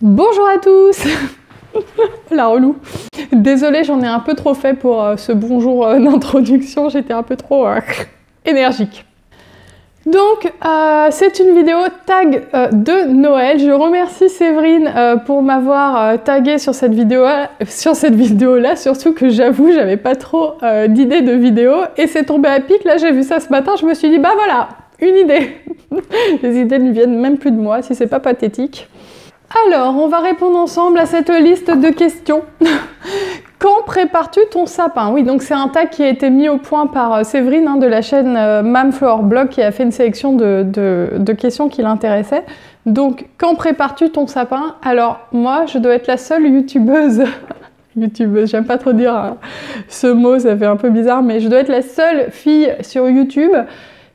Bonjour à tous. La relou. Désolée, j'en ai un peu trop fait pour ce bonjour d'introduction, j'étais un peu trop énergique. Donc, c'est une vidéo tag de Noël. Je remercie Séverine pour m'avoir tagué sur cette vidéo-là, surtout que j'avoue, j'avais pas trop d'idées de vidéo et c'est tombé à pic. Là, j'ai vu ça ce matin, je me suis dit, bah voilà, une idée. Les idées ne viennent même plus de moi, si c'est pas pathétique. Alors, on va répondre ensemble à cette liste de questions. Quand prépares-tu ton sapin? Oui, donc c'est un tag qui a été mis au point par Séverine de la chaîne Mamflore Blog qui a fait une sélection de questions qui l'intéressaient. Donc, quand prépares-tu ton sapin? Alors, moi, je dois être la seule youtubeuse. Youtubeuse, j'aime pas trop dire ce mot, ça fait un peu bizarre, mais je dois être la seule fille sur YouTube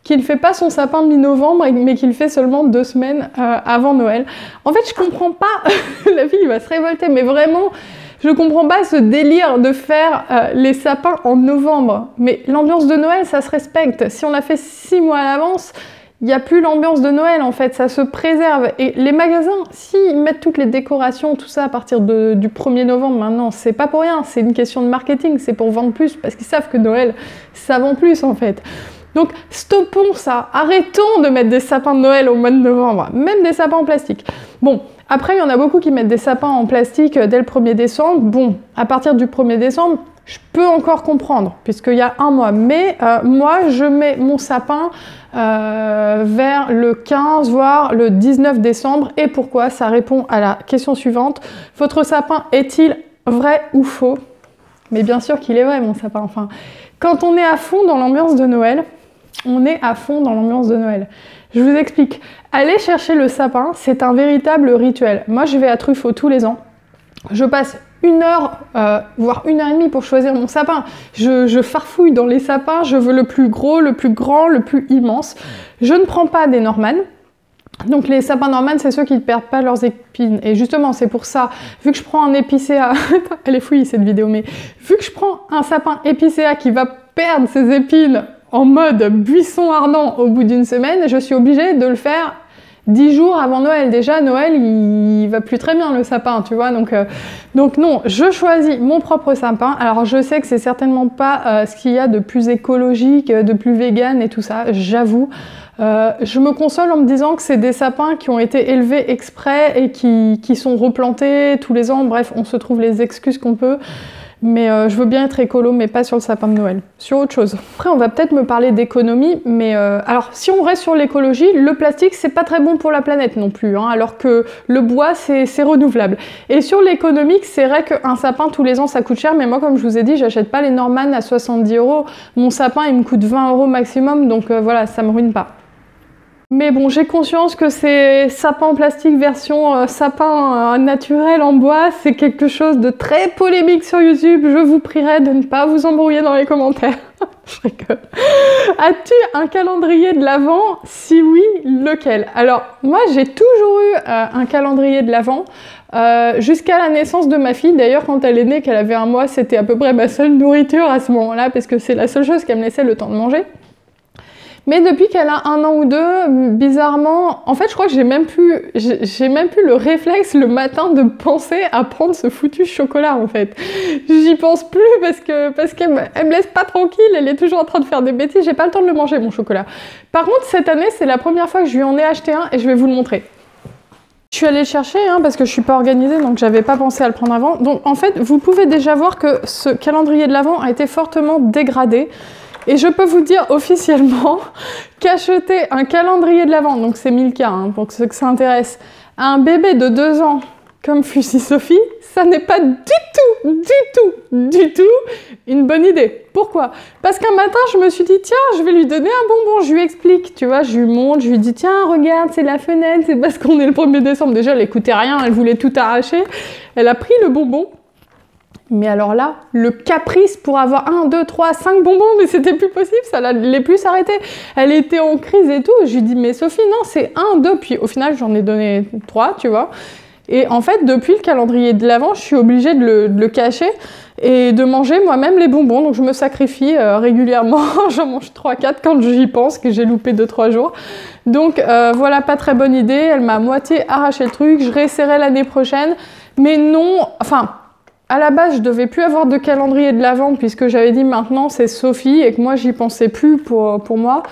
qui ne fait pas son sapin de mi-novembre, mais qui le fait seulement 2 semaines avant Noël. En fait, je comprends pas, la fille va se révolter, mais vraiment, je comprends pas ce délire de faire les sapins en novembre. Mais l'ambiance de Noël, ça se respecte. Si on l'a fait 6 mois à l'avance, il n'y a plus l'ambiance de Noël, en fait, ça se préserve. Et les magasins, s'ils mettent toutes les décorations, tout ça, à partir du 1er novembre, maintenant, c'est pas pour rien, c'est une question de marketing, c'est pour vendre plus, parce qu'ils savent que Noël, ça vend plus, en fait. Donc, stoppons ça. Arrêtons de mettre des sapins de Noël au mois de novembre, même des sapins en plastique. Bon, après, il y en a beaucoup qui mettent des sapins en plastique dès le 1er décembre. Bon, à partir du 1er décembre, je peux encore comprendre, puisqu'il y a un mois. Mais moi, je mets mon sapin vers le 15, voire le 19 décembre. Et pourquoi? Ça répond à la question suivante. Votre sapin est-il vrai ou faux? Mais bien sûr qu'il est vrai, mon sapin. Enfin, quand on est à fond dans l'ambiance de Noël, on est à fond dans l'ambiance de Noël. Je vous explique. Aller chercher le sapin, c'est un véritable rituel. Moi, je vais à Truffaut tous les ans. Je passe 1 heure, voire 1 heure et demie pour choisir mon sapin. Je farfouille dans les sapins. Je veux le plus gros, le plus grand, le plus immense. Je ne prends pas des Norman. Donc les sapins Norman, c'est ceux qui ne perdent pas leurs épines. Et justement, c'est pour ça, vu que je prends un épicéa, elle est fouillie cette vidéo, mais vu que je prends un sapin épicéa qui va perdre ses épines en mode buisson ardent au bout d'1 semaine, je suis obligée de le faire 10 jours avant Noël. Déjà, Noël, il va plus très bien le sapin, tu vois. Donc non, je choisis mon propre sapin. Alors, je sais que c'est certainement pas ce qu'il y a de plus écologique, de plus vegan et tout ça, j'avoue. Je me console en me disant que c'est des sapins qui ont été élevés exprès et qui sont replantés tous les ans. Bref, on se trouve les excuses qu'on peut. Mais je veux bien être écolo, mais pas sur le sapin de Noël. Sur autre chose. Après, on va peut-être me parler d'économie, mais alors, si on reste sur l'écologie, le plastique, c'est pas très bon pour la planète non plus, hein, alors que le bois, c'est renouvelable. Et sur l'économique, c'est vrai qu'un sapin, tous les ans, ça coûte cher, mais moi, comme je vous ai dit, j'achète pas les Norman à 70 €. Mon sapin, il me coûte 20 € maximum, donc voilà, ça me ruine pas. Mais bon, j'ai conscience que ces sapins en plastique version sapin naturel en bois, c'est quelque chose de très polémique sur YouTube. Je vous prierai de ne pas vous embrouiller dans les commentaires. Je rigole. As-tu un calendrier de l'Avent? Si oui, lequel? Alors, moi, j'ai toujours eu un calendrier de l'Avent jusqu'à la naissance de ma fille. D'ailleurs, quand elle est née, qu'elle avait 1 mois, c'était à peu près ma seule nourriture à ce moment-là, parce que c'est la seule chose qui me laissait le temps de manger. Mais depuis qu'elle a 1 an ou 2, bizarrement, en fait, je crois que j'ai même plus le réflexe le matin de penser à prendre ce foutu chocolat, en fait. J'y pense plus parce qu'elle me laisse pas tranquille, elle est toujours en train de faire des bêtises, j'ai pas le temps de le manger, mon chocolat. Par contre, cette année, c'est la première fois que je lui en ai acheté un et je vais vous le montrer. Je suis allée le chercher parce que je suis pas organisée, donc j'avais pas pensé à le prendre avant. Donc, en fait, vous pouvez déjà voir que ce calendrier de l'Avent a été fortement dégradé. Et je peux vous dire officiellement qu'acheter un calendrier de l'Avent, donc c'est Milka, pour ceux que ça intéresse, à un bébé de 2 ans comme Fussy Sophie, ça n'est pas du tout une bonne idée. Pourquoi? Parce qu'un matin, je me suis dit, tiens, je vais lui donner un bonbon, je lui explique, tu vois, je lui montre, je lui dis, tiens, regarde, c'est la fenêtre, c'est parce qu'on est le 1er décembre. Déjà, elle écoutait rien, elle voulait tout arracher. Elle a pris le bonbon. Mais alors là, le caprice pour avoir 1, 2, 3, 5 bonbons, mais c'était plus possible, ça l'allait plus s'arrêter. Elle était en crise et tout. Je lui dis, mais Sophie, non, c'est 1, 2. Puis au final, j'en ai donné 3, tu vois. Et en fait, depuis le calendrier de l'Avent, je suis obligée de le cacher et de manger moi-même les bonbons. Donc je me sacrifie régulièrement, j'en mange 3-4 quand j'y pense, que j'ai loupé 2-3 jours. Donc voilà, pas très bonne idée, elle m'a à moitié arraché le truc, je réessayerai l'année prochaine. Mais non, enfin, à la base, je devais plus avoir de calendrier de l'Avent puisque j'avais dit maintenant c'est Sophie et que moi j'y pensais plus pour moi.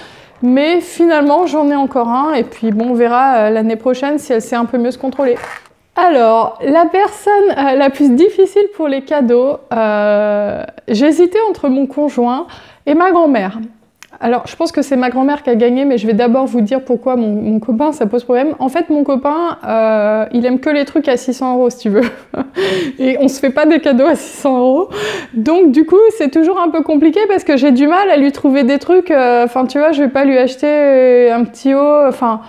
Mais finalement, j'en ai encore un et puis bon, on verra l'année prochaine si elle sait un peu mieux se contrôler. Alors, la personne la plus difficile pour les cadeaux, j'hésitais entre mon conjoint et ma grand-mère. Alors, je pense que c'est ma grand-mère qui a gagné, mais je vais d'abord vous dire pourquoi mon copain, ça pose problème. En fait, mon copain, il aime que les trucs à 600 €, si tu veux. Et on se fait pas des cadeaux à 600 €. Donc, du coup, c'est toujours un peu compliqué parce que j'ai du mal à lui trouver des trucs. Enfin, tu vois, je vais pas lui acheter un petit haut. Enfin,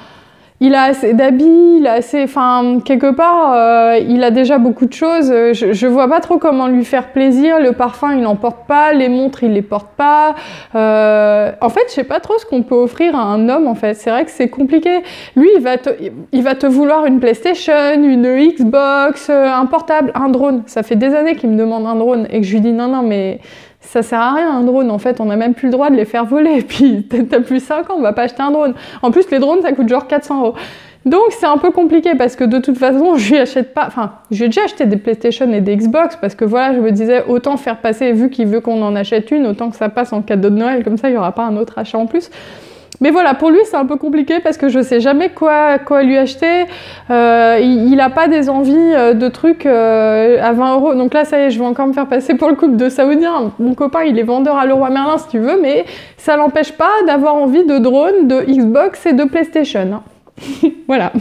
il a assez d'habits, il a assez... Enfin, quelque part, il a déjà beaucoup de choses. Je vois pas trop comment lui faire plaisir. Le parfum, il n'en porte pas. Les montres, il les porte pas. En fait, je sais pas trop ce qu'on peut offrir à un homme, en fait. C'est vrai que c'est compliqué. Lui, il va te vouloir une PlayStation, une Xbox, un portable, un drone. Ça fait des années qu'il me demande un drone et que je lui dis non, mais... Ça sert à rien un drone, en fait, on n'a même plus le droit de les faire voler. Et puis, t'as plus 5 ans, on va pas acheter un drone. En plus, les drones, ça coûte genre 400 €. Donc, c'est un peu compliqué parce que de toute façon, je lui achète pas... Enfin, j'ai déjà acheté des PlayStation et des Xbox parce que voilà, je me disais, autant faire passer, vu qu'il veut qu'on en achète une, autant que ça passe en cadeau de Noël, comme ça, il y aura pas un autre achat en plus. Mais voilà, pour lui, c'est un peu compliqué parce que je sais jamais quoi lui acheter. Il a pas des envies de trucs à 20 €. Donc là, ça y est, je vais encore me faire passer pour le couple de Saoudiens. Mon copain, il est vendeur à Leroy Merlin, si tu veux, mais ça l'empêche pas d'avoir envie de drone, de Xbox et de PlayStation. Voilà.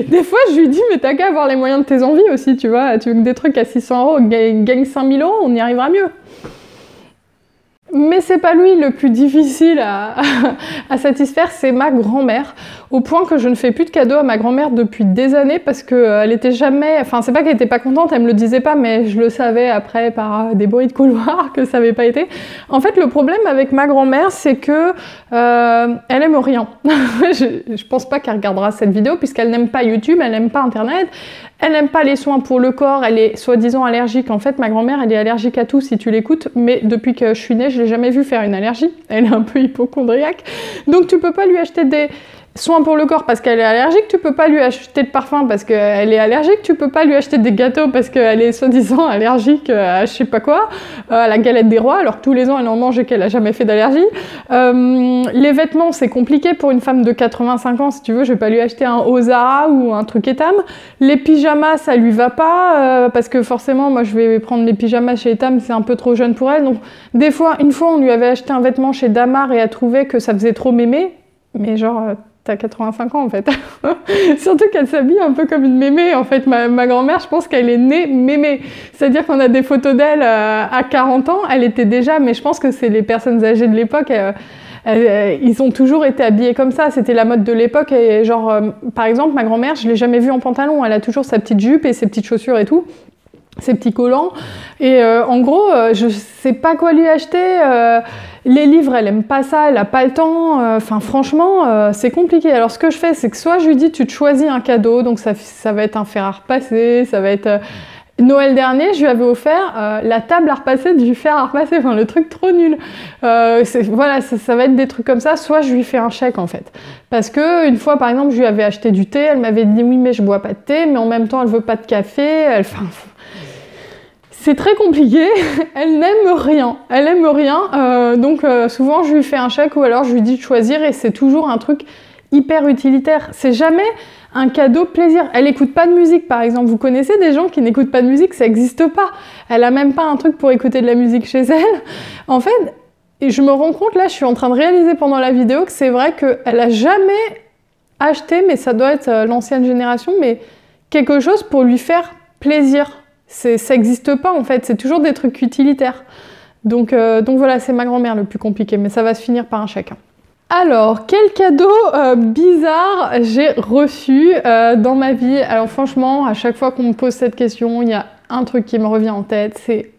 Des fois, je lui dis, mais t'as qu'à avoir les moyens de tes envies aussi, tu vois. Tu veux que des trucs à 600 €, gagne 5000 €, on y arrivera mieux. Mais c'est pas lui le plus difficile à satisfaire, c'est ma grand-mère. Au point que je ne fais plus de cadeaux à ma grand-mère depuis des années parce qu'elle était jamais... Enfin, c'est pas qu'elle était pas contente, elle me le disait pas, mais je le savais après par des bruits de couloir que ça avait pas été. En fait, le problème avec ma grand-mère, c'est que elle aime rien. Je pense pas qu'elle regardera cette vidéo puisqu'elle n'aime pas YouTube, elle n'aime pas Internet. Elle n'aime pas les soins pour le corps, elle est soi-disant allergique. En fait, ma grand-mère, elle est allergique à tout si tu l'écoutes, mais depuis que je suis née, je l'ai jamais vue faire une allergie. Elle est un peu hypochondriaque. Donc tu peux pas lui acheter des soins pour le corps parce qu'elle est allergique, tu peux pas lui acheter de parfum parce qu'elle est allergique, tu peux pas lui acheter des gâteaux parce qu'elle est soi-disant allergique à je sais pas quoi, à la galette des rois, alors que tous les ans elle en mange et qu'elle a jamais fait d'allergie. Les vêtements, c'est compliqué pour une femme de 85 ans, si tu veux, je vais pas lui acheter un haut Zara ou un truc Etam. Les pyjamas, ça lui va pas parce que forcément, moi je vais prendre les pyjamas chez Etam, c'est un peu trop jeune pour elle. Donc des fois, une fois, on lui avait acheté un vêtement chez Damar et elle trouvait que ça faisait trop mémé, mais genre... T'as 85 ans en fait. Surtout qu'elle s'habille un peu comme une mémé. En fait, ma grand-mère, je pense qu'elle est née mémé. C'est-à-dire qu'on a des photos d'elle à 40 ans. Elle était déjà, mais je pense que c'est les personnes âgées de l'époque. Ils ont toujours été habillés comme ça. C'était la mode de l'époque. Et genre, par exemple, ma grand-mère, je l'ai jamais vue en pantalon. Elle a toujours sa petite jupe et ses petites chaussures et tout. Ses petits collants. Et en gros, je sais pas quoi lui acheter. Les livres, elle aime pas ça, elle a pas le temps. Enfin, franchement, c'est compliqué. Alors, ce que je fais, c'est que soit je lui dis, tu te choisis un cadeau, donc ça va être un fer à repasser, ça va être... Noël dernier, je lui avais offert la table à repasser du fer à repasser, enfin le truc trop nul. Voilà, ça va être des trucs comme ça, soit je lui fais un chèque en fait. Parce que une fois, par exemple, je lui avais acheté du thé, elle m'avait dit oui, mais je bois pas de thé, mais en même temps, elle veut pas de café. C'est très compliqué, elle n'aime rien, donc souvent je lui fais un chèque ou alors je lui dis de choisir et c'est toujours un truc hyper utilitaire. C'est jamais un cadeau plaisir. Elle écoute pas de musique par exemple, vous connaissez des gens qui n'écoutent pas de musique, ça n'existe pas. Elle a même pas un truc pour écouter de la musique chez elle. En fait, et je me rends compte là, je suis en train de réaliser pendant la vidéo que c'est vrai qu'elle a jamais acheté, mais ça doit être l'ancienne génération, mais quelque chose pour lui faire plaisir. Ça n'existe pas en fait, c'est toujours des trucs utilitaires. Donc voilà, c'est ma grand-mère le plus compliqué, mais ça va se finir par un chèque. Alors, quel cadeau bizarre j'ai reçu dans ma vie? Alors franchement, à chaque fois qu'on me pose cette question, il y a un truc qui me revient en tête, c'est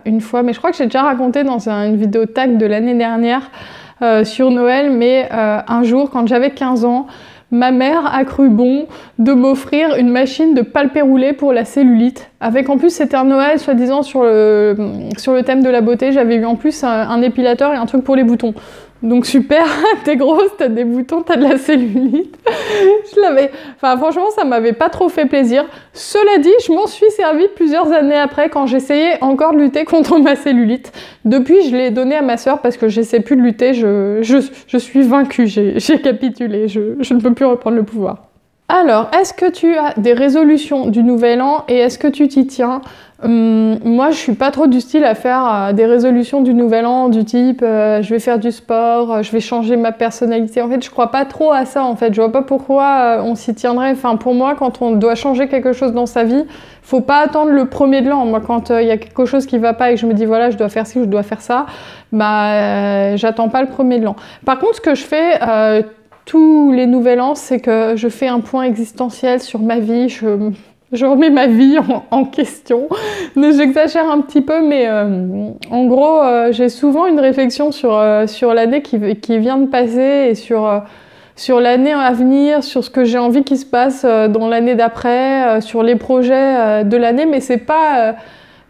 une fois, mais je crois que j'ai déjà raconté dans une vidéo tag de l'année dernière sur Noël, mais un jour, quand j'avais 15 ans, ma mère a cru bon de m'offrir une machine de palpé roulé pour la cellulite. Avec en plus, c'était un Noël, soi-disant, sur le thème de la beauté. J'avais eu en plus un épilateur et un truc pour les boutons. Donc super, t'es grosse, t'as des boutons, t'as de la cellulite. Enfin franchement, ça m'avait pas trop fait plaisir. Cela dit, je m'en suis servi plusieurs années après quand j'essayais encore de lutter contre ma cellulite. Depuis, je l'ai donné à ma sœur parce que j'essaie plus de lutter, je suis vaincue, j'ai capitulé, je ne peux plus reprendre le pouvoir. Alors, est-ce que tu as des résolutions du nouvel an et est-ce que tu t'y tiens? Moi, je suis pas trop du style à faire des résolutions du nouvel an du type je vais faire du sport, je vais changer ma personnalité. En fait, je crois pas trop à ça. En fait, je vois pas pourquoi on s'y tiendrait. Enfin, pour moi, quand on doit changer quelque chose dans sa vie, faut pas attendre le premier de l'an. Moi, quand il y a quelque chose qui va pas et que je me dis voilà, je dois faire ci ou je dois faire ça, bah, j'attends pas le premier de l'an. Par contre, ce que je fais tous les nouvel an, c'est que je fais un point existentiel sur ma vie. Je remets ma vie en question. J'exagère un petit peu, mais en gros, j'ai souvent une réflexion sur l'année qui vient de passer et sur l'année à venir, sur ce que j'ai envie qu'il se passe dans l'année d'après, sur les projets de l'année, mais c'est pas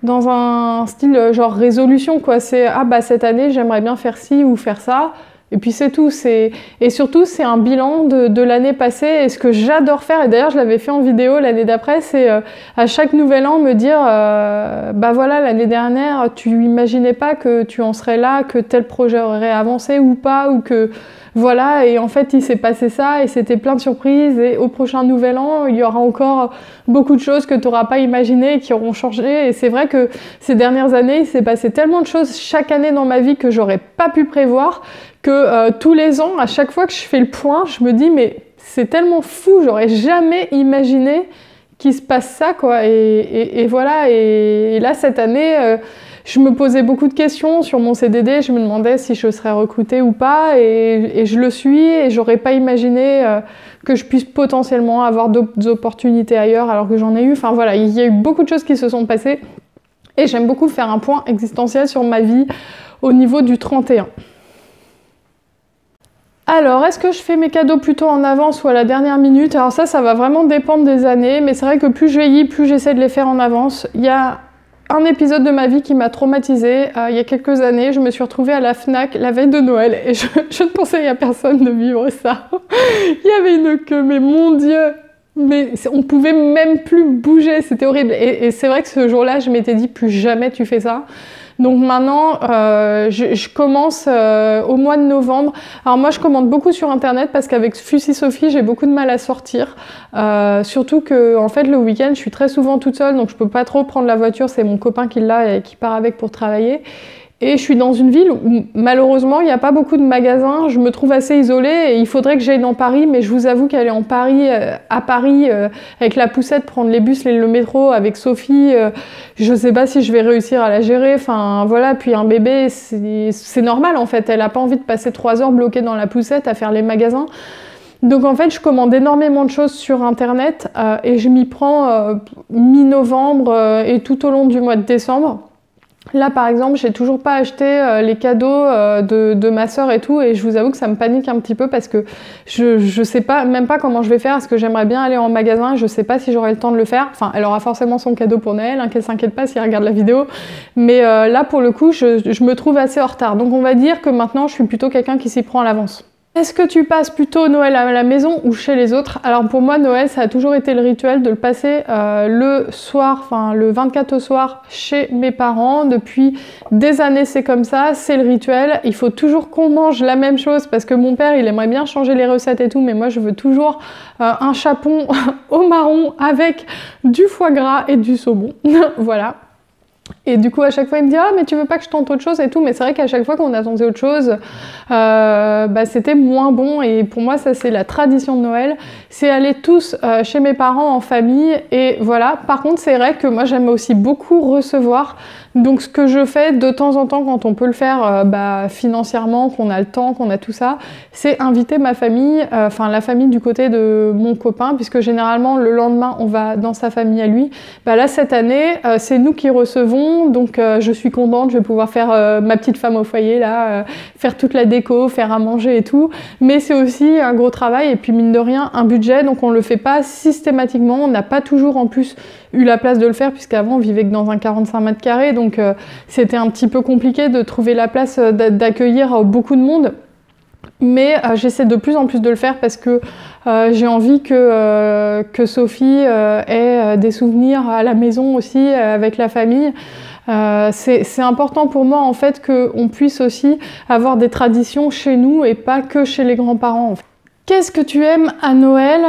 dans un style genre résolution, quoi. C'est ah bah cette année j'aimerais bien faire ci ou faire ça. Et puis c'est tout, et surtout c'est un bilan de l'année passée, et ce que j'adore faire, et d'ailleurs je l'avais fait en vidéo l'année d'après, c'est à chaque nouvel an me dire bah voilà, l'année dernière tu imaginais pas que tu en serais là, que tel projet aurait avancé ou pas, ou que voilà, et en fait il s'est passé ça et c'était plein de surprises, et au prochain nouvel an il y aura encore beaucoup de choses que tu n'auras pas imaginées et qui auront changé. Et c'est vrai que ces dernières années il s'est passé tellement de choses chaque année dans ma vie que j'aurais pas pu prévoir, que tous les ans, à chaque fois que je fais le point, je me dis mais c'est tellement fou, j'aurais jamais imaginé qu'il se passe ça, quoi. Et voilà, et là cette année, je me posais beaucoup de questions sur mon CDD, je me demandais si je serais recrutée ou pas, et je le suis, et j'aurais pas imaginé que je puisse potentiellement avoir d'autres opportunités ailleurs alors que j'en ai eu. Enfin voilà, il y a eu beaucoup de choses qui se sont passées, et j'aime beaucoup faire un point existentiel sur ma vie au niveau du 31. Alors, est-ce que je fais mes cadeaux plutôt en avance ou à la dernière minute? Alors ça va vraiment dépendre des années, mais c'est vrai que plus je vieillis, plus j'essaie de les faire en avance. Il y a un épisode de ma vie qui m'a traumatisée. Il y a quelques années, je me suis retrouvée à la Fnac la veille de Noël, et je ne conseille à personne de vivre ça. Il y avait une queue, mais mon Dieu! Mais on pouvait même plus bouger, c'était horrible. Et c'est vrai que ce jour-là, je m'étais dit, plus jamais tu fais ça. Donc maintenant, je commence au mois de novembre. Alors moi, je commande beaucoup sur Internet parce qu'avec Fussy Sophie, j'ai beaucoup de mal à sortir. Surtout que, en fait, le week-end, je suis très souvent toute seule, donc je peux pas trop prendre la voiture. C'est mon copain qui l'a et qui part avec pour travailler. Et je suis dans une ville où malheureusement il n'y a pas beaucoup de magasins, je me trouve assez isolée et il faudrait que j'aille dans Paris, mais je vous avoue qu'aller à Paris avec la poussette, prendre les bus, le métro avec Sophie, je sais pas si je vais réussir à la gérer, enfin voilà, puis un bébé c'est normal en fait, elle a pas envie de passer 3 heures bloquée dans la poussette à faire les magasins. Donc en fait je commande énormément de choses sur internet et je m'y prends mi-novembre et tout au long du mois de décembre. Là par exemple j'ai toujours pas acheté les cadeaux de ma sœur et tout, et je vous avoue que ça me panique un petit peu parce que je sais pas, même pas comment je vais faire, parce que j'aimerais bien aller en magasin, je sais pas si j'aurai le temps de le faire. Enfin elle aura forcément son cadeau pour Noël, hein, qu'elle s'inquiète pas si elle regarde la vidéo, mais là pour le coup je me trouve assez en retard, donc on va dire que maintenant je suis plutôt quelqu'un qui s'y prend à l'avance. Est-ce que tu passes plutôt Noël à la maison ou chez les autres? Alors pour moi, Noël, ça a toujours été le rituel de le passer le soir, enfin le 24 au soir, chez mes parents. Depuis des années, c'est comme ça, c'est le rituel. Il faut toujours qu'on mange la même chose parce que mon père, il aimerait bien changer les recettes et tout, mais moi, je veux toujours un chapon au marron avec du foie gras et du saumon. Voilà. Et du coup à chaque fois il me dit ah mais tu veux pas que je tente autre chose et tout, mais c'est vrai qu'à chaque fois qu'on a tenté autre chose c'était moins bon, et pour moi ça c'est la tradition de Noël, c'est aller tous chez mes parents en famille, et voilà. Par contre c'est vrai que moi j'aime aussi beaucoup recevoir, donc ce que je fais de temps en temps quand on peut le faire financièrement, qu'on a le temps, qu'on a tout ça, c'est inviter ma famille, enfin la famille du côté de mon copain, puisque généralement le lendemain on va dans sa famille à lui. Là cette année c'est nous qui recevons long, donc je suis contente, je vais pouvoir faire ma petite femme au foyer là, faire toute la déco, faire à manger et tout, mais c'est aussi un gros travail et puis mine de rien un budget, donc on le fait pas systématiquement, on n'a pas toujours en plus eu la place de le faire puisqu'avant on vivait que dans un 45 mètres carrés, donc c'était un petit peu compliqué de trouver la place d'accueillir beaucoup de monde. Mais j'essaie de plus en plus de le faire parce que j'ai envie que Sophie ait des souvenirs à la maison aussi avec la famille. C'est important pour moi en fait qu'on puisse aussi avoir des traditions chez nous et pas que chez les grands-parents. En fait. Qu'est-ce que tu aimes à Noël?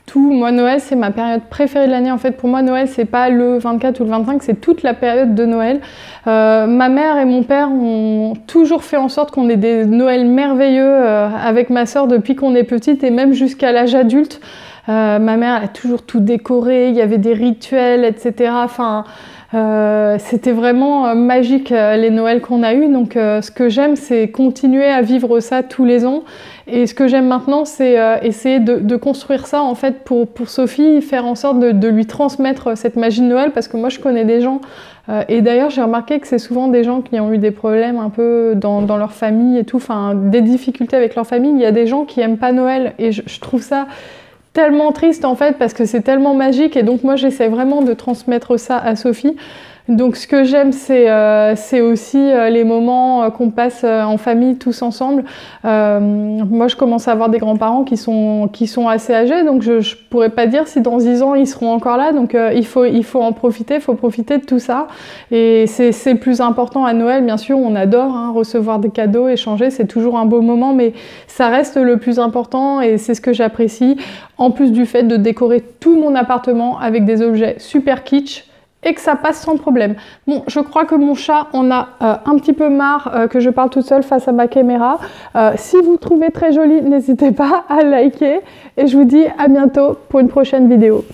Tout. Moi, Noël, c'est ma période préférée de l'année. En fait, pour moi, Noël, c'est pas le 24 ou le 25, c'est toute la période de Noël. Ma mère et mon père ont toujours fait en sorte qu'on ait des Noëls merveilleux avec ma sœur depuis qu'on est petite et même jusqu'à l'âge adulte. Ma mère, elle a toujours tout décoré, il y avait des rituels, etc. Enfin, c'était vraiment magique les Noëls qu'on a eus. Donc, ce que j'aime, c'est continuer à vivre ça tous les ans. Et ce que j'aime maintenant, c'est essayer de construire ça en fait pour Sophie, faire en sorte de lui transmettre cette magie de Noël, parce que moi je connais des gens, et d'ailleurs j'ai remarqué que c'est souvent des gens qui ont eu des problèmes un peu dans leur famille et tout, enfin des difficultés avec leur famille. Il y a des gens qui aiment pas Noël et je trouve ça tellement triste en fait, parce que c'est tellement magique, et donc moi j'essaie vraiment de transmettre ça à Sophie. Donc ce que j'aime, c'est aussi les moments qu'on passe en famille tous ensemble. Moi je commence à avoir des grands-parents qui sont assez âgés, donc je pourrais pas dire si dans 10 ans ils seront encore là, donc il faut en profiter, il faut profiter de tout ça. Et c'est le plus important à Noël, bien sûr, on adore hein, recevoir des cadeaux, échanger, c'est toujours un beau moment, mais ça reste le plus important et c'est ce que j'apprécie, en plus du fait de décorer tout mon appartement avec des objets super kitsch, et que ça passe sans problème. Bon, je crois que mon chat en a un petit peu marre que je parle toute seule face à ma caméra. Si vous trouvez très joli, n'hésitez pas à liker et je vous dis à bientôt pour une prochaine vidéo.